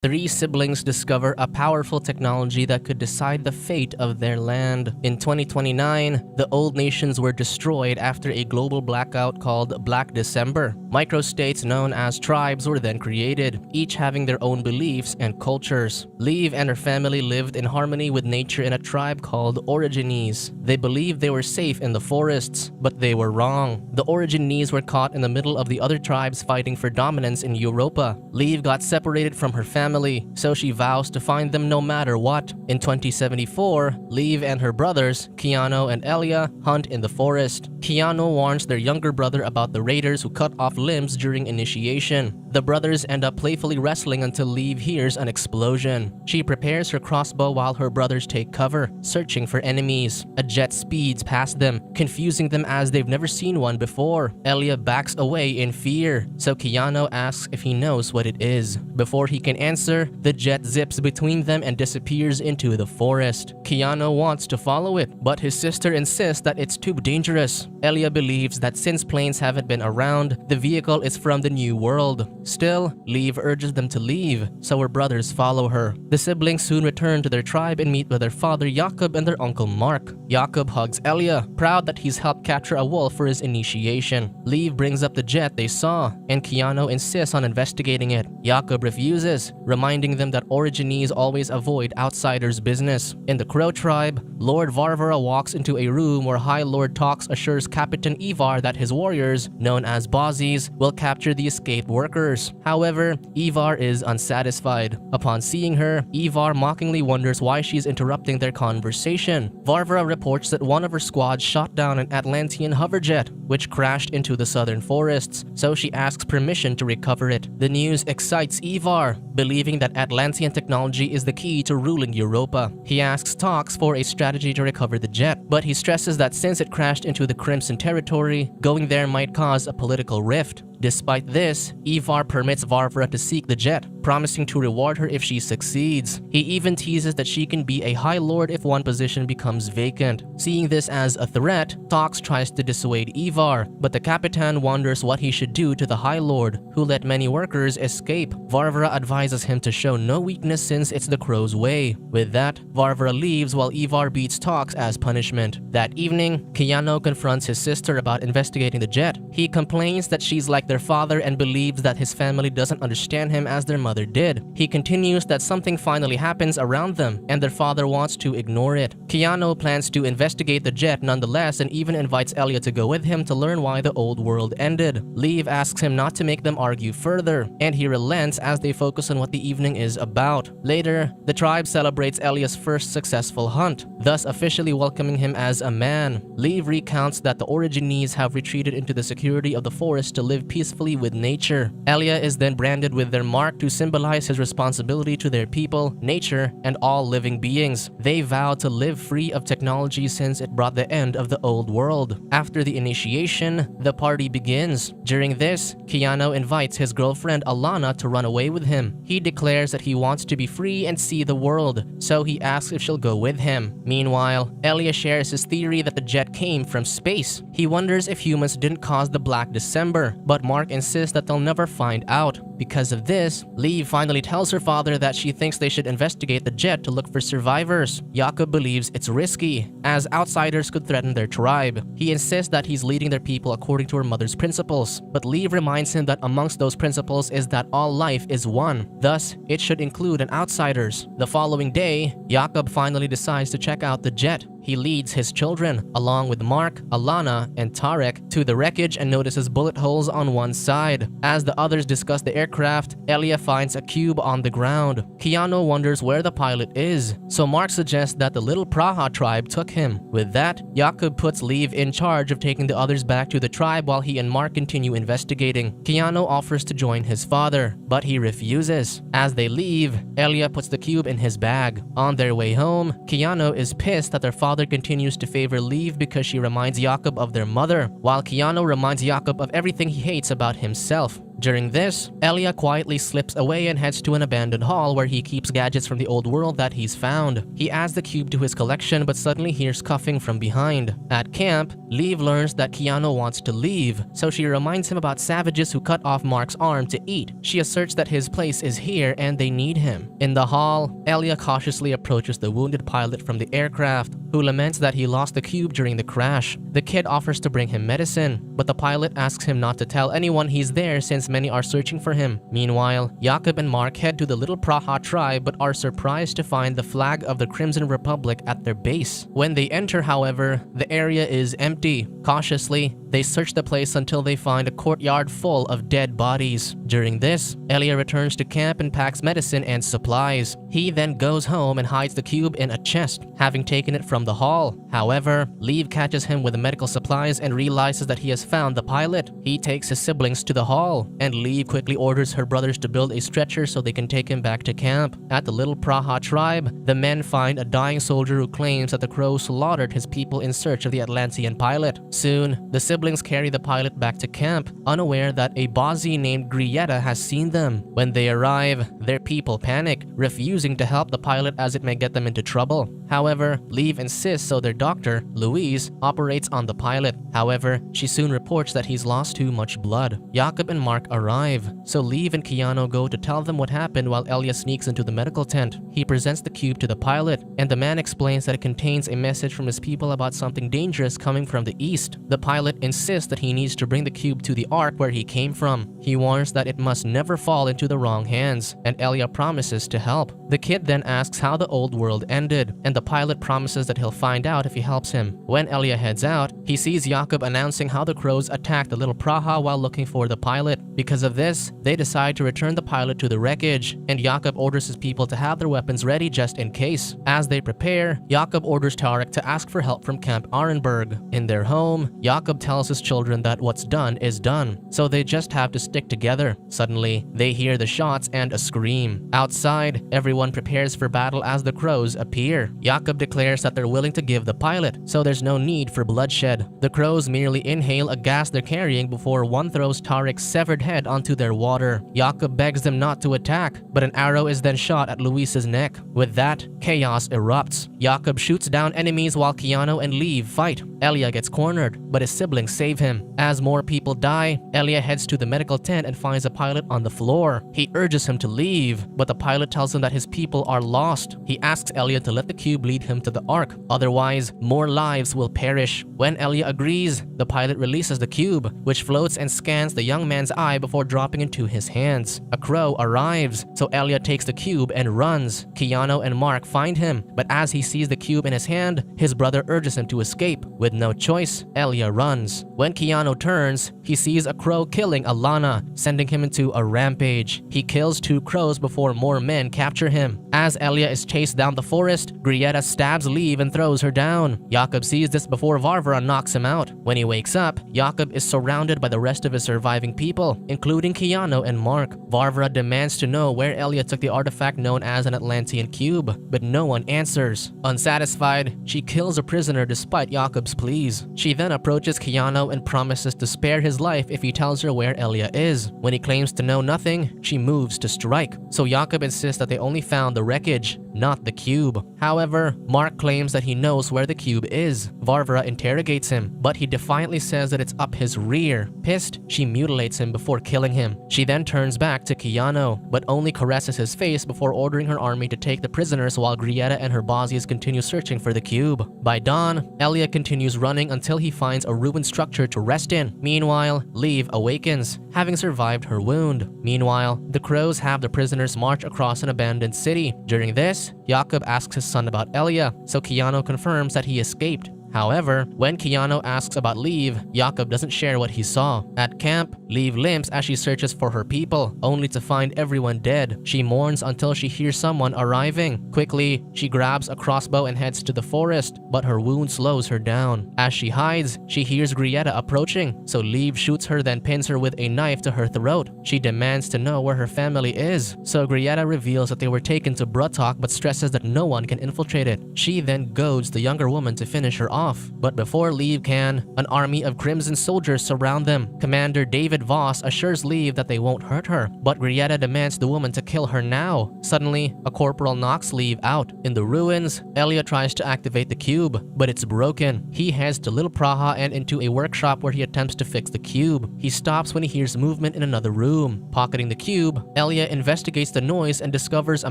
Three siblings discover a powerful technology that could decide the fate of their land. In 2029, the old nations were destroyed after a global blackout called Black December. Microstates known as tribes were then created, each having their own beliefs and cultures. Liv and her family lived in harmony with nature in a tribe called Origines. They believed they were safe in the forests, but they were wrong. The Origines were caught in the middle of the other tribes fighting for dominance in Europa. Liv got separated from her family, so she vows to find them no matter what. In 2074, Liv and her brothers, Keanu and Elia, hunt in the forest. Keanu warns their younger brother about the raiders who cut off limbs during initiation. The brothers end up playfully wrestling until Liv hears an explosion. She prepares her crossbow while her brothers take cover, searching for enemies. A jet speeds past them, confusing them as they've never seen one before. Elia backs away in fear, so Keanu asks if he knows what it is. Before he can answer, the jet zips between them and disappears into the forest. Keanu wants to follow it, but his sister insists that it's too dangerous. Elia believes that since planes haven't been around, the vehicle is from the New World. Still, Liv urges them to leave, so her brothers follow her. The siblings soon return to their tribe and meet with their father Jakob and their uncle Mark. Jakob hugs Elia, proud that he's helped capture a wolf for his initiation. Liv brings up the jet they saw, and Keanu insists on investigating it. Jakob refuses, reminding them that Origines always avoid outsiders' business. In the Crow tribe, Lord Varvara walks into a room where High Lord Tox assures Captain Ivar that his warriors, known as Bozzies, will capture the escaped workers. However, Ivar is unsatisfied. Upon seeing her, Ivar mockingly wonders why she's interrupting their conversation. Varvara reports that one of her squads shot down an Atlantean hoverjet, which crashed into the southern forests, so she asks permission to recover it. The news excites Ivar, believing that Atlantean technology is the key to ruling Europa. He asks Tox for a strategy to recover the jet, but he stresses that since it crashed into the Crimson territory, going there might cause a political rift. Despite this, Ivar permits Varvara to seek the jet, promising to reward her if she succeeds. He even teases that she can be a High Lord if one position becomes vacant. Seeing this as a threat, Tox tries to dissuade Ivar, but the Capitan wonders what he should do to the High Lord, who let many workers escape. Varvara advises him to show no weakness since it's the Crow's way. With that, Varvara leaves while Ivar beats Tox as punishment. That evening, Keanu confronts his sister about investigating the jet. He complains that she's like their father and believes that his family doesn't understand him as their mother did. He continues that something finally happens around them and their father wants to ignore it. Keanu plans to investigate the jet nonetheless and even invites Elia to go with him to learn why the old world ended. Liv asks him not to make them argue further, and he relents as they focus on what the evening is about. Later, the tribe celebrates Elia's first successful hunt, thus officially welcoming him as a man. Liv recounts that the Origines have retreated into the security of the forest to live peacefully with nature. Elia is then branded with their mark to symbolize his responsibility to their people, nature, and all living beings. They vow to live free of technology since it brought the end of the old world. After the initiation, the party begins. During this, Keanu invites his girlfriend Alana to run away with him. He declares that he wants to be free and see the world, so he asks if she'll go with him. Meanwhile, Elia shares his theory that the jet came from space. He wonders if humans didn't cause the Black December, but Mark insists that they'll never find out. Because of this, Liv finally tells her father that she thinks they should investigate the jet to look for survivors. Jakob believes it's risky, as outsiders could threaten their tribe. He insists that he's leading their people according to her mother's principles, but Liv reminds him that amongst those principles is that all life is one, thus it should include an outsiders. The following day, Jakob finally decides to check out the jet. He leads his children, along with Mark, Alana, and Tarek, to the wreckage and notices bullet holes on one side. As the others discuss the aircraft, Elia finds a cube on the ground. Keanu wonders where the pilot is, so Mark suggests that the little Praha tribe took him. With that, Jakob puts Liv in charge of taking the others back to the tribe while he and Mark continue investigating. Keanu offers to join his father, but he refuses. As they leave, Elia puts the cube in his bag. On their way home, Keanu is pissed that their father continues to favor Liv because she reminds Jakob of their mother, while Keanu reminds Jakob of everything he hates about himself. During this, Elia quietly slips away and heads to an abandoned hall where he keeps gadgets from the old world that he's found. He adds the cube to his collection but suddenly hears cuffing from behind. At camp, Liv learns that Keanu wants to leave, so she reminds him about savages who cut off Mark's arm to eat. She asserts that his place is here and they need him. In the hall, Elia cautiously approaches the wounded pilot from the aircraft, who laments that he lost the cube during the crash. The kid offers to bring him medicine, but the pilot asks him not to tell anyone he's there since many are searching for him. Meanwhile, Jakob and Mark head to the Little Praha tribe but are surprised to find the flag of the Crimson Republic at their base. When they enter, however, the area is empty. Cautiously, they search the place until they find a courtyard full of dead bodies. During this, Elia returns to camp and packs medicine and supplies. He then goes home and hides the cube in a chest, having taken it from the hall. However, Liv catches him with the medical supplies and realizes that he has found the pilot. He takes his siblings to the hall, and Liv quickly orders her brothers to build a stretcher so they can take him back to camp. At the Little Praha tribe, the men find a dying soldier who claims that the crows slaughtered his people in search of the Atlantean pilot. Soon, the siblings carry the pilot back to camp, unaware that a Bazi named Grieta has seen them. When they arrive, their people panic, refusing to help the pilot as it may get them into trouble. However, Liv insists, so their doctor, Louise, operates on the pilot. However, she soon reports that he's lost too much blood. Jakob and Mark arrive, so Liv and Keanu go to tell them what happened while Elia sneaks into the medical tent. He presents the cube to the pilot, and the man explains that it contains a message from his people about something dangerous coming from the east. The pilot insists that he needs to bring the cube to the ark where he came from. He warns that it must never fall into the wrong hands, and Elia promises to help. The kid then asks how the old world ended, and the pilot promises that he'll find out if he helps him. When Elia heads out, he sees Jakob announcing how the crows attacked the Little Praha while looking for the pilot. Because of this, they decide to return the pilot to the wreckage, and Jakob orders his people to have their weapons ready just in case. As they prepare, Jakob orders Tarek to ask for help from Camp Arenberg. In their home, Jakob tells his children that what's done is done, so they just have to stick together. Suddenly, they hear the shots and a scream. Outside, everyone prepares for battle as the crows appear. Jakob declares that they're willing to give the pilot, so there's no need for bloodshed. The crows merely inhale a gas they're carrying before one throws Tarek's severed head onto their water. Jakob begs them not to attack, but an arrow is then shot at Luis's neck. With that, chaos erupts. Jakob shoots down enemies while Keanu and Liv fight. Elia gets cornered, but his siblings save him. As more people die, Elia heads to the medical tent and finds a pilot on the floor. He urges him to leave, but the pilot tells him that his people are lost. He asks Elia to let the cube lead him to the ark, otherwise more lives will perish. When Elia agrees, the pilot releases the cube, which floats and scans the young man's eye before dropping into his hands. A crow arrives, so Elia takes the cube and runs. Keanu and Mark find him, but as he sees the cube in his hand, his brother urges him to escape. With no choice, Elia runs. When Keanu turns, he sees a crow killing Alana, sending him into a rampage. He kills 2 crows before more men capture him. As Elia is chased down the forest, Grieta stabs Liv and throws her down. Jakob sees this before Varvara knocks him out. When he wakes up, Jakob is surrounded by the rest of his surviving people, including Keanu and Mark. Varvara demands to know where Elia took the artifact known as an Atlantean cube, but no one answers. Unsatisfied, she kills a prisoner despite Jakob's pleas. She then approaches Keanu and promises to spare his life if he tells her where Elia is. When he claims to know nothing, she moves to strike. So Jakob insists that they only found the wreckage, not the cube. However, Mark claims that he knows where the cube is. Varvara interrogates him, but he defiantly says that it's up his rear. Pissed, she mutilates him before killing him. She then turns back to Keanu, but only caresses his face before ordering her army to take the prisoners while Grieta and her Bosnians continue searching for the cube. By dawn, Elia continues running until he finds a ruined structure to rest in. Meanwhile, Liv awakens, having survived her wound. Meanwhile, the crows have the prisoners march across an abandoned city. During this, Jakob asks his son about Elia, so Keanu confirms that he escaped. However, when Keanu asks about Liv, Jakob doesn't share what he saw. At camp, Liv limps as she searches for her people, only to find everyone dead. She mourns until she hears someone arriving. Quickly, she grabs a crossbow and heads to the forest, but her wound slows her down. As she hides, she hears Grieta approaching, so Liv shoots her then pins her with a knife to her throat. She demands to know where her family is, so Grieta reveals that they were taken to Brutok but stresses that no one can infiltrate it. She then goads the younger woman to finish her off, off. But before Leave can, an army of Crimson soldiers surround them. Commander David Voss assures Leave that they won't hurt her, but Grieta demands the woman to kill her now. Suddenly, a corporal knocks Leave out. In the ruins, Elia tries to activate the cube, but it's broken. He heads to Little Praha and into a workshop where he attempts to fix the cube. He stops when he hears movement in another room. Pocketing the cube, Elia investigates the noise and discovers a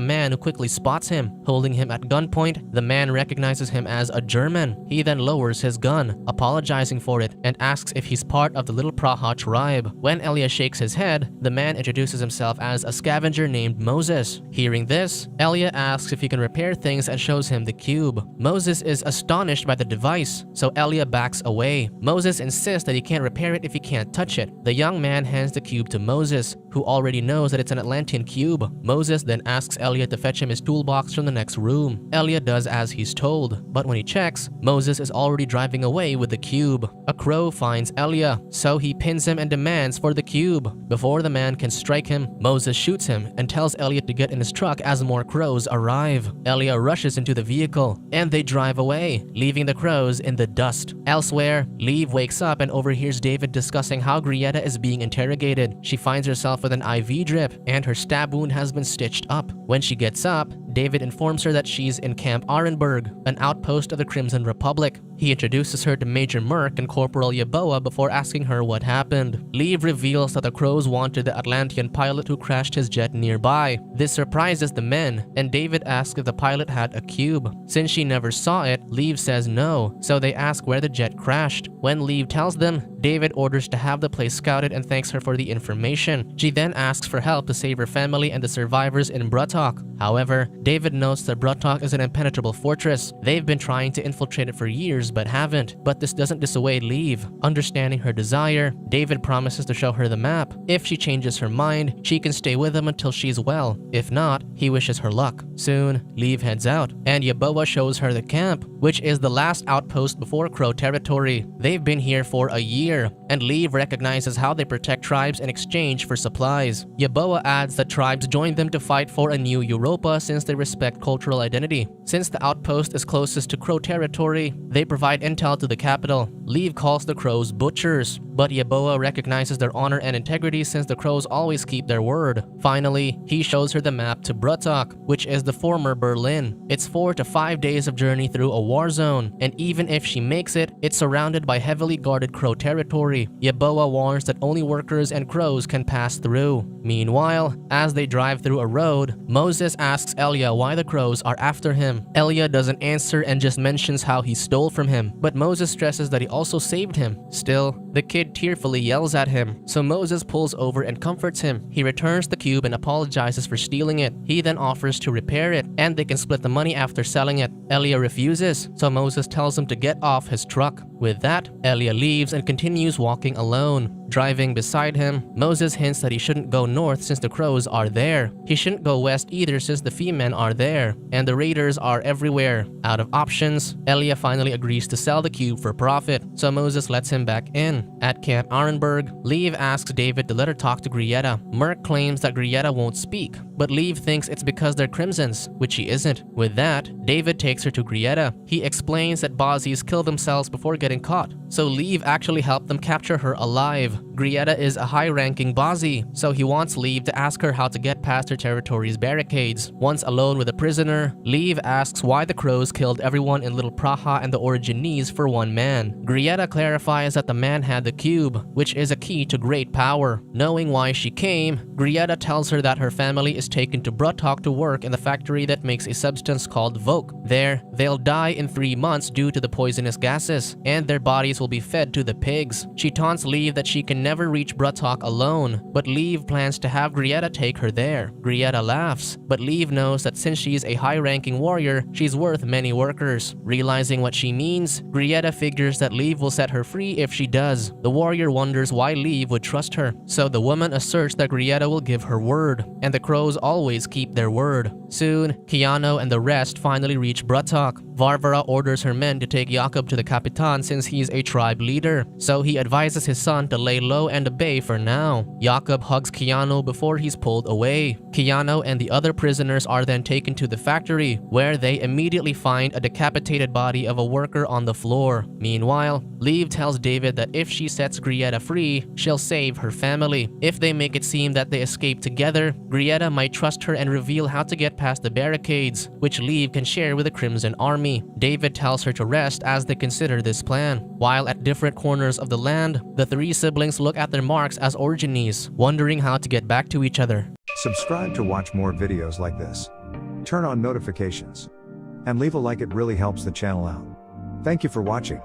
man who quickly spots him. Holding him at gunpoint, the man recognizes him as a German. He then lowers his gun, apologizing for it, and asks if he's part of the Little Praha tribe. When Elia shakes his head, the man introduces himself as a scavenger named Moses. Hearing this, Elia asks if he can repair things and shows him the cube. Moses is astonished by the device, so Elia backs away. Moses insists that he can't repair it if he can't touch it. The young man hands the cube to Moses, who already knows that it's an Atlantean cube. Moses then asks Elia to fetch him his toolbox from the next room. Elia does as he's told, but when he checks, Moses is already driving away with the cube. A crow finds Elia, so he pins him and demands for the cube. Before the man can strike him, Moses shoots him and tells Elia to get in his truck as more crows arrive. Elia rushes into the vehicle, and they drive away, leaving the crows in the dust. Elsewhere, Leave wakes up and overhears David discussing how Grieta is being interrogated. She finds herself with an IV drip, and her stab wound has been stitched up. When she gets up, David informs her that she's in Camp Arenberg, an outpost of the Crimson Republic. He introduces her to Major Merck and Corporal Yeboah before asking her what happened. Leave reveals that the crows wanted the Atlantean pilot who crashed his jet nearby. This surprises the men, and David asks if the pilot had a cube. Since she never saw it, Leave says no, so they ask where the jet crashed. When Leave tells them, David orders to have the place scouted and thanks her for the information. She then asks for help to save her family and the survivors in Brutok. However, David notes that Brutok is an impenetrable fortress. They've been trying to infiltrate it for years but haven't. But this doesn't dissuade Leave. Understanding her desire, David promises to show her the map. If she changes her mind, she can stay with him until she's well. If not, he wishes her luck. Soon, Leave heads out, and Yeboah shows her the camp, which is the last outpost before Crow territory. They've been here for a year, and Leave recognizes how they protect tribes in exchange for supplies. Yeboah adds that tribes joined them to fight for a new Europa since they respect cultural identity. Since the outpost is closest to Crow territory, they provide intel to the capital. Leave calls the Crows butchers, but Yeboah recognizes their honor and integrity since the Crows always keep their word. Finally, he shows her the map to Brutok, which is the former Berlin. It's 4 to 5 days of journey through a war zone, and even if she makes it, it's surrounded by heavily guarded Crow territory. Yeboah warns that only workers and Crows can pass through. Meanwhile, as they drive through a road, Moses asks Elia why the Crows are after him. Elia doesn't answer and just mentions how he stole from him, but Moses stresses that he also saved him. Still, the kid tearfully yells at him, so Moses pulls over and comforts him. He returns the cube and apologizes for stealing it. He then offers to repair it, and they can split the money after selling it. Elia refuses, so Moses tells him to get off his truck. With that, Elia leaves and continues walking alone. Driving beside him, Moses hints that he shouldn't go north since the Crows are there. He shouldn't go west either since the Femen are there, and the raiders are everywhere. Out of options, Elia finally agrees to sell the cube for profit, so Moses lets him back in. At Camp Arenberg, Leave asks David to let her talk to Grieta. Merck claims that Grieta won't speak, but Leave thinks it's because they're Crimsons, which she isn't. With that, David takes her to Grieta. He explains that Bozzies kill themselves before getting caught, so Leave actually helped them capture her alive. Grieta is a high-ranking Bozzie, so he wants Leave to ask her how to get past her territory's barricades. Once alone with a prisoner, Leave asks why the Crows killed everyone in Little Praha and the Origines for one man. Grieta clarifies that the man had the cube, which is a key to great power. Knowing why she came, Grieta tells her that her family is taken to Brutok to work in the factory that makes a substance called Voke. There, they'll die in 3 months due to the poisonous gases, and their bodies will be fed to the pigs. She taunts Leave that she can never reach Brutok alone, but Leave plans to have Grieta take her there. Grieta laughs, but Leave knows that since she's a high-ranking warrior, she's worth many workers. Realizing what she means, Grieta figures that Leave will set her free if she does. The warrior wonders why Leave would trust her, so the woman asserts that Grieta will give her word, and the Crows always keep their word. Soon, Keanu and the rest finally reach Brutok. Varvara orders her men to take Jakob to the Capitan since he's a tribe leader, so he advises his son to lay low low and obey for now. Jakob hugs Keanu before he's pulled away. Keanu and the other prisoners are then taken to the factory, where they immediately find a decapitated body of a worker on the floor. Meanwhile, Liv tells David that if she sets Grieta free, she'll save her family. If they make it seem that they escape together, Grieta might trust her and reveal how to get past the barricades, which Liv can share with the Crimson Army. David tells her to rest as they consider this plan. While at different corners of the land, the three siblings look at their marks as origines, wondering how to get back to each other. Subscribe to watch more videos like this. Turn on notifications. And leave a like, it really helps the channel out. Thank you for watching.